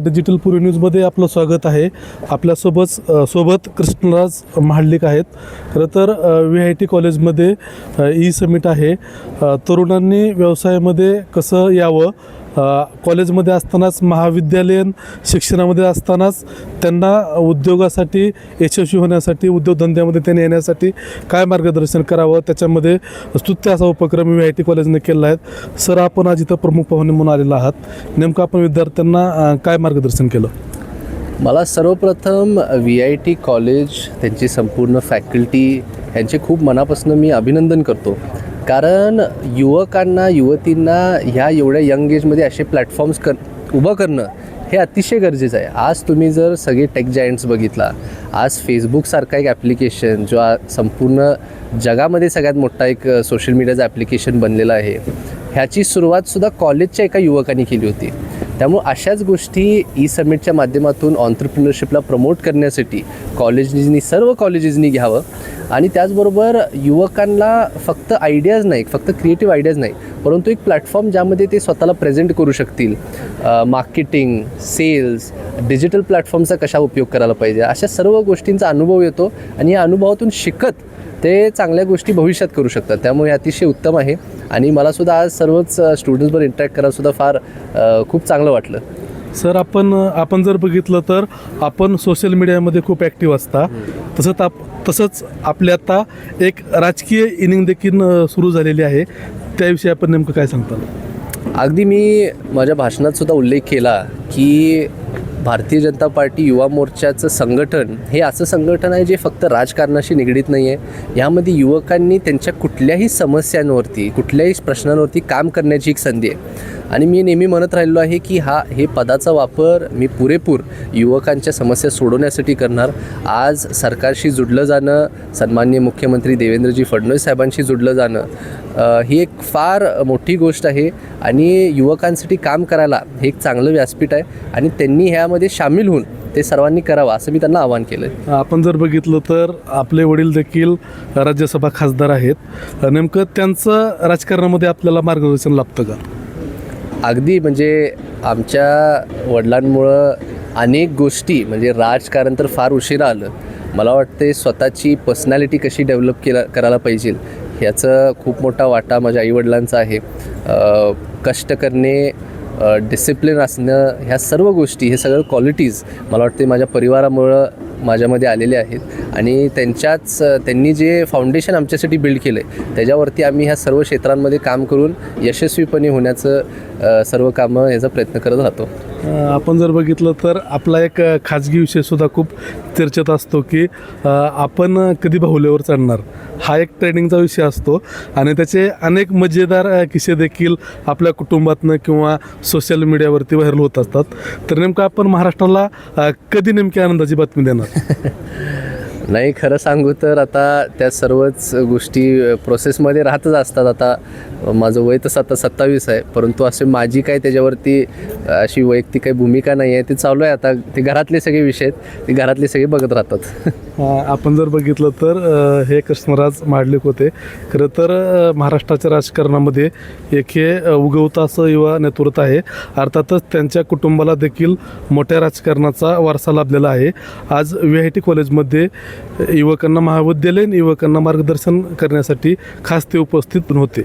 Digital पूर्वी न्यूजमध्ये आपलं स्वागत आहे. सोबत कृष्णराज महाडलिक आहेत. खरं तर VIT कॉलेजमध्ये ई समिट आहे. तरुणांनी व्यवसायामध्ये कसं यावं, कॉलेजमध्ये असतानाच, महाविद्यालयीन शिक्षणामध्ये असतानाच त्यांना उद्योगासाठी यशस्वी होण्यासाठी, उद्योगधंद्यामध्ये त्यांनी येण्यासाठी काय मार्गदर्शन करावं, त्याच्यामध्ये स्तुत्य असा उपक्रम VIT कॉलेजने केला आहे. सर, आपण आज इथं प्रमुख पाहुणे म्हणून आलेला आहात. नेमकं आपण विद्यार्थ्यांना काय मार्गदर्शन केलं? मला सर्वप्रथम VIT कॉलेज, त्यांची संपूर्ण फॅकल्टी यांचे खूप मनापासून मी अभिनंदन करतो. कारण युवकांना, युवतींना ह्या एवढ्या यंग एजमध्ये असे प्लॅटफॉर्म्स उभं करणं हे अतिशय गरजेचं आहे. आज तुम्ही जर सगळे टेक जायंट्स बघितला, आज फेसबुकसारखा एक ॲप्लिकेशन जो संपूर्ण जगामध्ये सगळ्यात मोठा एक सोशल मीडियाचा ॲप्लिकेशन बनलेला आहे, ह्याची सुरुवातसुद्धा कॉलेजच्या एका युवकांनी केली होती. त्यामुळे अशाच गोष्टी ई समिटच्या माध्यमातून ऑन्ट्रप्रिनरशिपला प्रमोट करण्यासाठी सर्व कॉलेजेसनी घ्यावं. आणि त्याचबरोबर युवकांना फक्त आयडियाज नाही, फक्त क्रिएटिव्ह आयडियाज नाही, परंतु एक प्लॅटफॉर्म ज्यामध्ये ते स्वतःला प्रेझेंट करू शकतील. मार्केटिंग, सेल्स, डिजिटल प्लॅटफॉर्मचा कशा उपयोग करायला पाहिजे, अशा सर्व गोष्टींचा अनुभव येतो आणि या अनुभवातून शिकत ते चांगल्या गोष्टी भविष्यात करू शकतात. त्यामुळे अतिशय उत्तम आहे. आणि मलासुद्धा आज सर्वच स्टुडंट्सवर इंटरॅक्ट करायलासुद्धा फार खूप चांगलं वाटलं. सर, आपण जर बघितलं तर आपण सोशल मीडियामध्ये खूप ॲक्टिव्ह असता. तसंच आपल्या आता एक राजकीय इनिंग देखील सुरू झालेली आहे. त्याविषयी आपण नेमकं काय सांगता? अगदी मी माझ्या भाषणात सुद्धा उल्लेख केला की भारतीय जनता पार्टी युवा मोर्चाचं संघटन हे असं संघटन आहे जे फक्त राजकारणाशी निगडीत नाही आहे. यामध्ये युवकांनी त्यांच्या कुठल्याही समस्यांवरती, कुठल्याही प्रश्नांवरती काम करण्याची एक संधी आहे. आणि मी नेहमी म्हणत राहिलो आहे की हे पदाचा वापर मी पुरेपूर युवकांच्या समस्या सोडवण्यासाठी करणार. आज सरकारशी जुडलं जाणं, सन्माननीय मुख्यमंत्री देवेंद्रजी फडणवीस साहेबांशी जुडलं जाणं ही एक फार मोठी गोष्ट आहे. आणि युवकांसाठी काम करायला हे एक चांगलं व्यासपीठ आहे आणि त्यांनी ह्यामध्ये सामील होऊन ते सर्वांनी करावं असं मी त्यांना आवाहन केलं. आपण जर बघितलं तर आपले वडील देखील राज्यसभा खासदार आहेत. नेमकं त्यांचं राजकारणामध्ये आपल्याला मार्गदर्शन लाभतं का? अगदी म्हणजे आमच्या वडिलांमुळं अनेक गोष्टी, म्हणजे राजकारण तर फार उशिरा आलं. मला वाटते स्वतःची पर्सनॅलिटी कशी डेव्हलप करायला पाहिजे ह्याचं खूप मोठा वाटा माझ्या आईवडिलांचा आहे. कष्ट करणे, डिसिप्लिन असणं, ह्या सर्व गोष्टी, हे सगळं क्वालिटीज मला वाटते माझ्या परिवारामुळं माझ्यामध्ये आलेले आहेत. आणि त्यांनी जे फाउंडेशन आमच्यासाठी बिल्ड केलं आहे त्याच्यावरती आम्ही ह्या सर्व क्षेत्रांमध्ये काम करून यशस्वीपणे होण्याचं सर्व कामं याचा प्रयत्न करत राहतो. आपण जर बघितलं तर आपला एक खाजगी विषयसुद्धा खूप चर्चेत असतो की आपण कधी बाहुल्यावर चढणार, हा एक ट्रेनिंगचा विषय असतो. आणि त्याचे अनेक मजेदार किस्से देखील आपल्या कुटुंबातनं किंवा सोशल मीडियावरती व्हायरल होत असतात. तर नेमकं आपण महाराष्ट्राला कधी नेमकी आनंदाची बातमी देणार? नाही, खरं सांगू तर आता त्या सर्वच गोष्टी प्रोसेसमध्ये राहतच असतात. आता माझं वय तसं आता 27 आहे, परंतु असे माझी काय त्याच्यावरती अशी वैयक्तिक काही भूमिका नाही आहे. ते चालू आहे. आता ते घरातले सगळे विषय आहेत, ते घरातले सगळे बघत राहतात. आपण जर बघितलं तर हे कृष्णराज महाडलिक होते. खरं तर महाराष्ट्राच्या राजकारणामध्ये एक हे उगवतं असं युवा नेतृत्व आहे. अर्थातच त्यांच्या कुटुंबाला देखील मोठ्या राजकारणाचा वारसा लाभलेला आहे. आज VIT कॉलेजमध्ये युवकांना, महाविद्यालयीन युवकांना मार्गदर्शन करण्यासाठी खास ते उपस्थित होते.